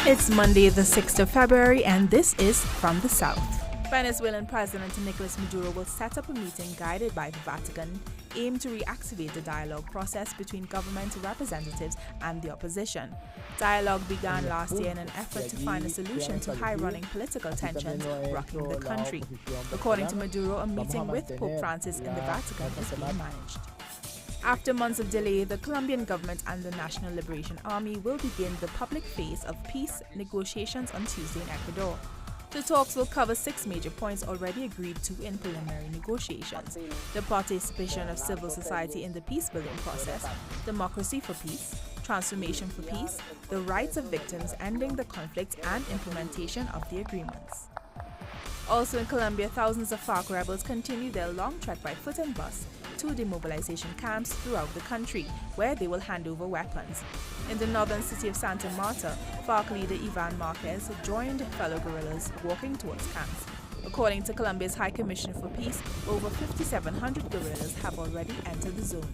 It's Monday, the 6th of February, and this is From the South. Venezuelan President Nicolas Maduro will set up a meeting guided by the Vatican, aimed to reactivate the dialogue process between government representatives and the opposition. Dialogue began last year in an effort to find a solution to high-running political tensions rocking the country. According to Maduro, a meeting with Pope Francis in the Vatican is being managed. After months of delay, the Colombian government and the National Liberation Army will begin the public phase of peace negotiations on Tuesday in Ecuador. The talks will cover 6 major points already agreed to in preliminary negotiations: the participation of civil society in the peace-building process, democracy for peace, transformation for peace, the rights of victims, ending the conflict, and implementation of the agreements. Also in Colombia, thousands of FARC rebels continue their long trek by foot and bus to demobilization camps throughout the country, where they will hand over weapons. In the northern city of Santa Marta, FARC leader Ivan Marquez joined fellow guerrillas walking towards camps. According to Colombia's High Commission for Peace, over 5,700 guerrillas have already entered the zone.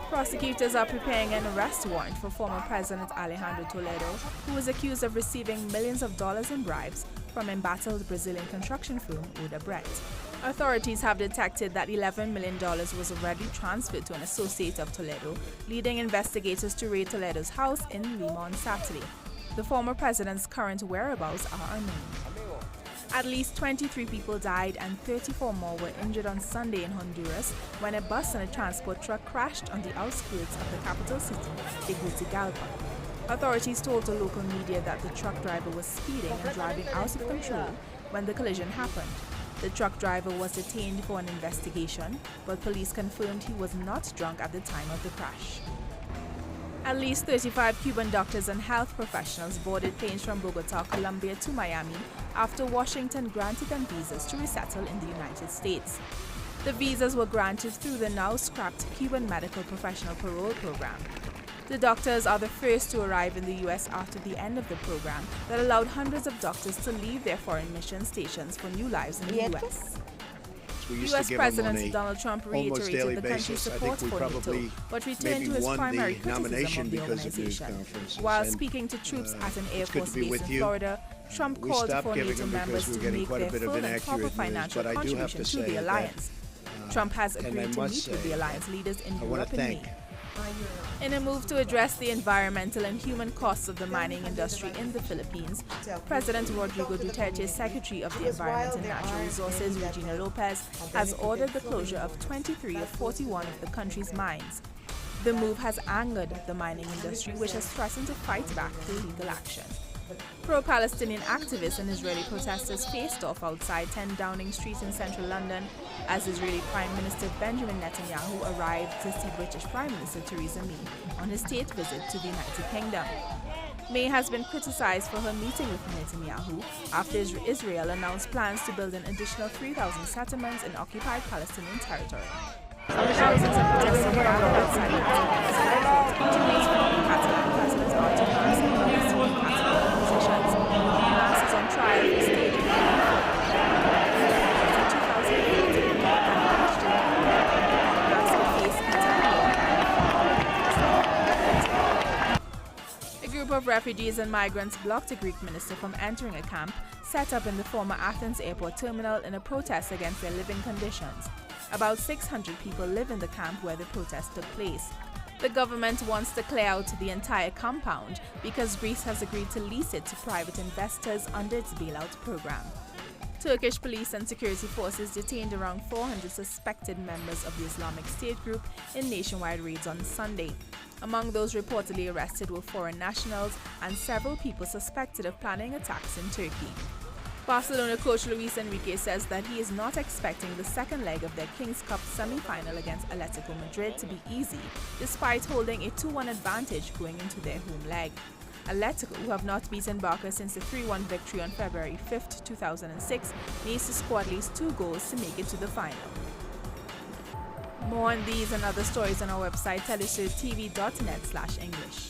Prosecutors are preparing an arrest warrant for former President Alejandro Toledo, who is accused of receiving millions of dollars in bribes from embattled Brazilian construction firm Odebrecht. Authorities have detected that $11 million was already transferred to an associate of Toledo, leading investigators to raid Toledo's house in Lima on Saturday. The former president's current whereabouts are unknown. At least 23 people died and 34 more were injured on Sunday in Honduras when a bus and a transport truck crashed on the outskirts of the capital city, Tegucigalpa. Authorities told the local media that the truck driver was speeding and driving out of control when the collision happened. The truck driver was detained for an investigation, but police confirmed he was not drunk at the time of the crash. At least 35 Cuban doctors and health professionals boarded planes from Bogota, Colombia to Miami after Washington granted them visas to resettle in the United States. The visas were granted through the now scrapped Cuban Medical Professional Parole Program. The doctors are the first to arrive in the U.S. after the end of the program that allowed hundreds of doctors to leave their foreign mission stations for new lives in the U.S. U.S. President Donald Trump reiterated the country's support for NATO, but returned to his primary criticism of the organization. While speaking to troops at an Air Force base in Florida, Trump called for NATO members to make their full and proper financial contribution to the alliance. Trump has agreed to meet with the alliance leaders in Europe in May. In a move to address the environmental and human costs of the mining industry in the Philippines, President Rodrigo Duterte's Secretary of the Environment and Natural Resources, Regina Lopez, has ordered the closure of 23 of 41 of the country's mines. The move has angered the mining industry, which has threatened to fight back through legal action. Pro-Palestinian activists and Israeli protesters faced off outside 10 Downing Street in central London as Israeli Prime Minister Benjamin Netanyahu arrived to see British Prime Minister Theresa May on his state visit to the United Kingdom. May has been criticized for her meeting with Netanyahu after Israel announced plans to build an additional 3,000 settlements in occupied Palestinian territory. Thousands of protesters gathered outside the airport to meet former Catalan President Artur Mas and other senior Catalan politicians. Mas is on trial for staging in 2018 and questioned Mas could face a group of refugees and migrants blocked a Greek minister from entering a camp set up in the former Athens airport terminal in a protest against their living conditions. About 600 people live in the camp where the protest took place. The government wants to clear out the entire compound because Greece has agreed to lease it to private investors under its bailout program. Turkish police and security forces detained around 400 suspected members of the Islamic State group in nationwide raids on Sunday. Among those reportedly arrested were foreign nationals and several people suspected of planning attacks in Turkey. Barcelona coach Luis Enrique says that he is not expecting the second leg of their Kings Cup semi-final against Atletico Madrid to be easy, despite holding a 2-1 advantage going into their home leg. Atletico, who have not beaten Barca since the 3-1 victory on February 5, 2006, needs to score at least 2 goals to make it to the final. More on these and other stories on our website telesurtv.net/English.